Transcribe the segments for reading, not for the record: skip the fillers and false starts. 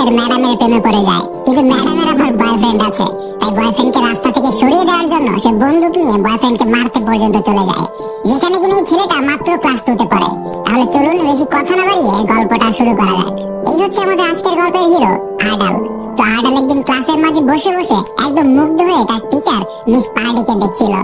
ক্লাসের ম্যাডামের প্রেমে পড়ে যায়, কিন্তু ম্যাডামের আবার বয়ফ্রেন্ড আছে। তাই বয়ফ্রেন্ডকে রাস্তা থেকে সরিয়ে দেওয়ার জন্য সে বন্দুক নিয়ে বয়ফ্রেন্ডকে মারতে পর্যন্ত চলে যায়, যেখানে কিনা এই ছেলেটা মাত্র ক্লাস 2 তে পড়ে। তাহলে চলুন বেশি কথা না বাড়িয়ে গল্পটা শুরু করা যাক। এই হচ্ছে আমাদের আজকের গল্পের হিরো আর্ডাল। তো আর্ডাল একদিন ক্লাসের মাঝে বসে বসে একদম মুগ্ধ হয়ে তার টিচার মিস পার্ডিকে দেখছিল।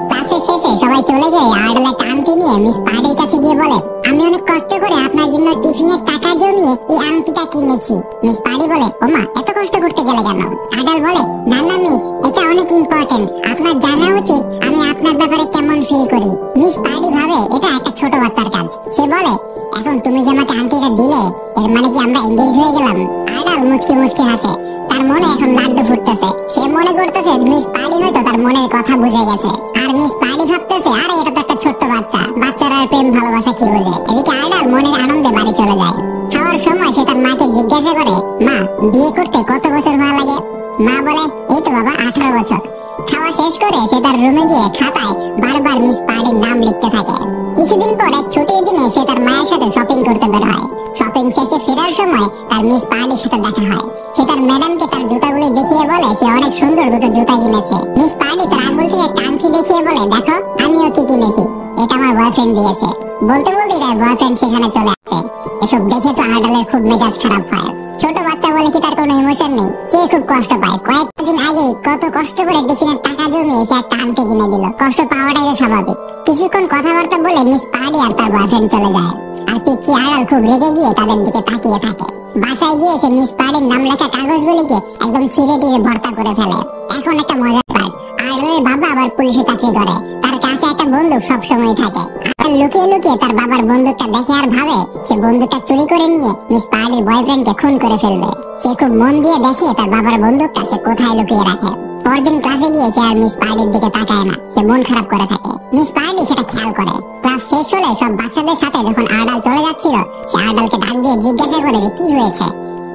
ক্লাসের শেষে সবাই চলে গেলে আর্ডাল একটা আংটি নিয়ে মিস পার্ডির কাছে গিয়ে বলে, আমি অনেক কষ্ট করে আপনার জন্য টিফিনের টাকা জমিয়ে এই আংটিটা কিনেছি। মিস পার্ডি বলে, ওমা এত কষ্ট করতে গেলে কেন? আর্ডাল বলে, না না মিস, এটা অনেক ইম্পর্টেন্ট, আপনার জানা উচিত আমি আপনার ব্যাপারে কেমন ফিল করি। মিস পার্ডি ভাবে এটা একটা ছোট বাচ্চার কাজ। সে বলে, এখন তুমি যে আমাকে আংটিটা দিলে এর মানে কি আমরা এঙ্গেজ হয়ে গেলাম? আর্ডাল মুচকি মুচকি হাসে, তার মনে এখন লাড্ডু ফুটতেছে। সে মনে করতেছে মিস পার্ডি হয়তো তার মনের কথা বুঝে গেছে, আর মিস পার্ডি ভাবতেছে আরে এটা তো একটা ছোট্ট বাচ্চা, বাচ্চারা প্রেম ভালোবাসা কি বোঝে। এদিকে আর্ডাল মনের আনন্দে বাড়ি চলে যায়। খাওয়ার সময় সে তার মাকে জিজ্ঞাসা করে, মা বিয়ে করতে কত বছর ভালো লাগে? মা বলে, এই তো বাবা 18 বছর। খাওয়া শেষ করে সে তার রুমে গিয়ে খাতায় বারবার মিস পার্ডির নাম লিখতে থাকে। কিছুদিন পর এক ছুটির দিনে সে তার মায়ের সাথে শপিং করতে বের হয়। শপিং শেষে ফেরার সময় তার মিস পার্ডির সাথে দেখা হয়। সে তার ম্যাডামকে তার জুতাগুলি দেখিয়ে বলে সে অনেক সুন্দর দুটো জুতা কিনেছে। মিস পার্ডি তার আঙ্গুল থেকে একটা আংটি দেখিয়ে বলে, দেখো আমিও কি কিনেছি, এটা আমার বয়ফ্রেন্ড দিয়েছে। বলতে বলতে তার বয়ফ্রেন্ড সেখানে চলে আসে। এসব দেখে তো আর্ডালের খুব মেজাজ খারাপ হয়। ছোট বাচ্চা বলে কি তার কোনো ইমোশন নেই? সে খুব কষ্ট পায়। কয়েকটা দিন আগে কত কষ্ট করে টিফিনের টাকা জমিয়ে সে একটা আংটি কিনে দিল, কষ্ট পাওয়াটাই তো স্বাভাবিক। কিছুক্ষণ কথাবার্তা বলে মিস পার্ডি আর তার বয়ফ্রেন্ড চলে যায়, আর পিচ্চি আর্ডাল খুব রেগে গিয়ে তাদের দিকে তাকিয়ে থাকে। বাসায় গিয়ে সে মিস পার্ডির নাম লেখা কাগজগুলিকে একদম ছিঁড়ে টিড়ে ভর্তা করে ফেলে। এখন একটা মজার পার্ট, আর্ডালের বাবা আবার পুলিশে চাকরি করে, তার কাছে একটা বন্দুক সবসময় থাকে। আর্ডাল লুকিয়ে লুকিয়ে তার বাবার বন্দুকটা দেখে আর ভাবে সে বন্দুকটা চুরি করে নিয়ে মিস পার্ডির বয়ফ্রেন্ডকে খুন করে ফেলবে। সে খুব মন দিয়ে দেখে তার বাবার বন্দুকটা সে কোথায় লুকিয়ে রাখে। পরদিন ক্লাসে গিয়ে সে আর মিস পার্ডির দিকে তাকায় না, সে মন খারাপ করে থাকে। মিস পার্ডি সেটা খেয়াল করে। ক্লাস শেষ হলে সব বাচ্চাদের সাথে যখন আর্ডাল চলে যাচ্ছিল, সে আর্ডালকে ডাক দিয়ে জিজ্ঞাসা করে যে কি হয়েছে।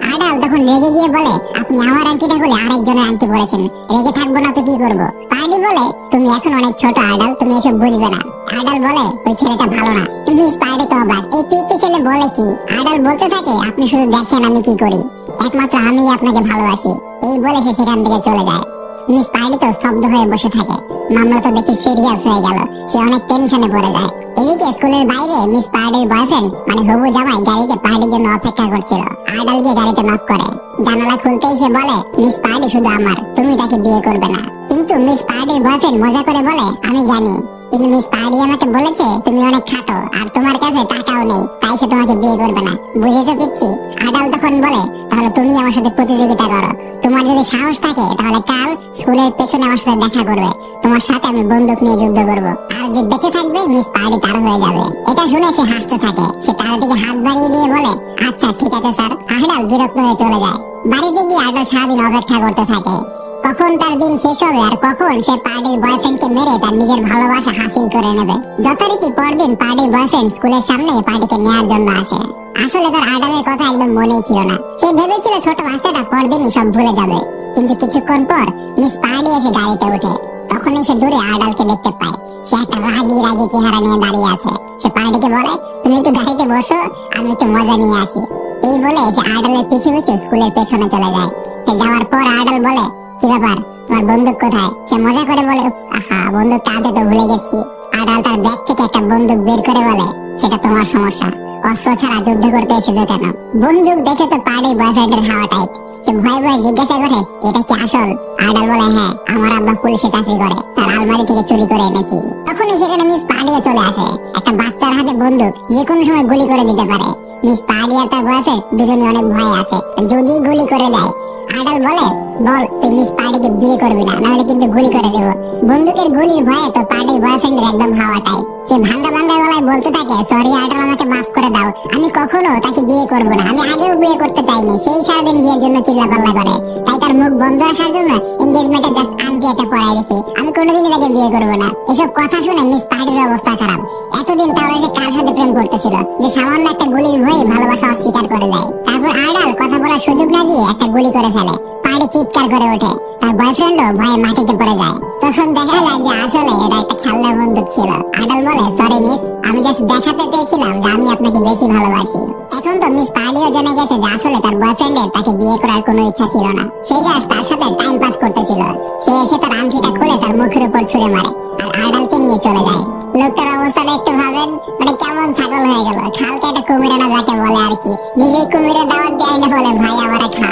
আর্ডাল তখন রেগে গিয়ে বলে, আপনি আমার আংটিটা খুলে আরেকজনের আংটি পরেছেন, রেগে থাকবো না তো কি করবো? পার্ডি বলে, তুমি এখন অনেক ছোট আর্ডাল, তুমি এসব বুঝবে না। আর্ডাল বলে, ওই ছেলেটা ভালো না। মিস পার্ডি তো অবাক, এই পিচ্চি ছেলে বলে কি? আর্ডাল বলতে থাকে, আপনি শুধু দেখেন আমি কি করি, একমাত্র আমিই আপনাকে ভালোবাসি। এই বলে সে সেখান থেকে চলে যায়। মিস পার্ডি তো স্তব্ধ হয়ে বসে থাকে। মামলা তো দেখি সিরিয়াস হয়ে গেল, সে অনেক টেনশনে পড়ে যায়। এদিকে স্কুলের বাইরে মিস পার্ডির বয়ফ্রেন্ড মানে হবু জামাই গাড়িতে পার্টির জন্য অপেক্ষা করছিল। আর্ডাল গিয়ে গাড়িতে নক করে, জানালা খুলতেই সে বলে, মিস পার্ডি শুধু আমার, তুমি তাকে বিয়ে করবে না। কিন্তু মিস পার্ডির বয়ফ্রেন্ড মজা করে বলে, আমি জানি, কিন্তু মিস পার্ডি আমাকে বলেছে তুমি অনেক খাটো আর তোমার কাছে টাকাও নেই, তাই সে তোমাকে বিয়ে করবে না, বুঝেছো পিচ্চি? আর্ডাল তখন বলে, তাহলে তুমি আমার সাথে প্রতিযোগিতা করো, তোমার যদি সাহস থাকে তাহলে কাল স্কুলের পেছনে আমার সাথে দেখা করবে, তোমার সাথে আমি বন্দুক নিয়ে যুদ্ধ করবো, আর যে বেঁচে থাকবে মিস পার্ডি তার হয়ে যাবে। এটা শুনে সে হাসতে থাকে। সে তার দিকে হাত বাড়িয়ে দিয়ে বলে, আচ্ছা ঠিক আছে স্যার। আর্ডাল বিরক্ত হয়ে চলে যায়। বাড়িতে গিয়ে আর্ডাল সারাদিন অপেক্ষা করতে থাকে, কখন তার দিন শেষ হবে আর কখন সে পার্টির বয়ফ্রেন্ডকে মেরে তার নিজের ভালোবাসা হাসিল করে নেবে। যথারীতি পরদিন পার্টির বয়ফ্রেন্ড স্কুলের সামনে পার্টিকে নেওয়ার জন্য আসে। আসলে তার আর্ডালের কথা একদম মনেই ছিল না। সে ভেবেছিল ছোট বাচ্চাটা পরদিনই সব ভুলে যাবে, কিন্তু কিছুক্ষণ পর মিস পার্টি এসে গাড়িতে ওঠে। তখনই সে দূরে আর্ডালকে দেখতে পায়। সে একটা রাগী রাগী চেহারা নিয়ে দাঁড়িয়ে আছে। সে পার্টিকে বলে, তুমি একটু গাড়িতে বসো, আমি একটু মজা নিয়ে আসি। এই বলে সে আর্ডালের পিছু পিছু স্কুলের পেছনে চলে যায়। সে যাওয়ার পর আর্ডাল বলে, কি ব্যাপার, তোমার বন্দুক কোথায়? সে মজা করে বলে, আহা বন্দুকটা আনতে তো ভুলে গেছি। আর্ডাল তার ব্যাগ থেকে একটা বন্দুক বের করে বলে, সেটা তোমার সমস্যা, অস্ত্র ছাড়া যুদ্ধ করতে এসেছো কেন? বন্দুক দেখে তো পার্টির বয়ফ্রেন্ডের হাওয়া টাইট। সে ভয় ভয় জিজ্ঞাসা করে, এটা কি আসল? আর্ডাল বলে, হ্যাঁ, আমার আব্বা পুলিশে চাকরি করে, তার আলমারি থেকে চুরি করে এনেছি। তখনই সেখানে মিস পার্টিও চলে আসে। একটা বাচ্চার হাতে বন্দুক, যে কোনো সময় গুলি করে দিতে পারে। মিস পার্টি আর তার বয়ফ্রেন্ড দুজনই অনেক ভয় আছে, যদি গুলি করে দেয়। আর্ডাল বলে, বল তুই মিস পার্টিকে বিয়ে করবি না, নাহলে কিন্তু গুলি করে দেবো। বন্দুকের গুলির ভয়ে তো পার্টির বয়ফ্রেন্ডের একদম হাওয়া টাইট। সে ভাঙ্গা ভাঙ্গা গলায় বলতে থাকে, সরি আর্ডাল, আমাকে মাফ করে দাও, আমি কখনো তাকে বিয়ে করবো না, আমি আগেও বিয়ে করতে চাইনি, সেই সারাদিন বিয়ের জন্য চিল্লাপাল্লা করে, তাই তার মুখ বন্ধ রাখার জন্য এনগেজমেন্টে জাস্ট আংটি একটা পরাই দিয়েছি, আমি কোনোদিনই তাকে বিয়ে করবো না। এসব কথা শুনে মিস পার্টির অবস্থা খারাপ। এতদিন তাহলে সে কার সাথে প্রেম করতেছিল যে সামান্য একটা গুলির ভয়ে ভালোবাসা অস্বীকার করে দেয়। তারপর আর্ডাল কথা বলার সুযোগ না দিয়ে একটা গুলি করে ফেলে। পার্টি চিৎকার করে ওঠে। তার বয়ফ্রেন্ডও ভয়ে মাটিতে পড়ে যায়। তখন দেখা যায় যে আসলে এটা একটা খেলনা বন্দুক ছিল। আর্ডাল বলে, সরি মিস, আমি জাস্ট দেখাতে চেয়েছিলাম যে আমি আপনাকে বেশি ভালোবাসি। এখন তো মিস পার্ডিও জেনে গেছে যে আসলে তার বয়ফ্রেন্ডের তাকে বিয়ে করার কোনো ইচ্ছা ছিল না, সে জাস্ট তার সাথে টাইম পাস করতেছিল। সে এসে তার আংটিটা খুলে তার মুখের উপর ছুঁড়ে মারে আর আর্ডালকে নিয়ে চলে যায়। লোকটার অবস্থাটা একটু ভাবেন, মানে কেমন ছাগল হয়ে গেল, খাল কেটে কুমিরানা যাকে বলে আর কি। নিজেই কুমিরের দাওয়াত দেয় না, বলে ভাই আমারে খা।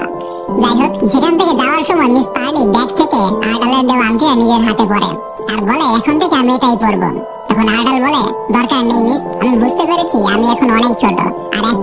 যাই হোক, সেখান থেকে যাওয়ার সময় মিস পার্ডি ব্যাগ থেকে আর্ডালের দেওয়া আংটিটা নিজের হাতে পরে আর বলে, এখন থেকে আমি এটাই পরবো। তখন আর্ডাল বলে, দরকার নেই মিস, আমি বুঝতে পেরেছি আমি এখন অনেক ছোট, আর একটা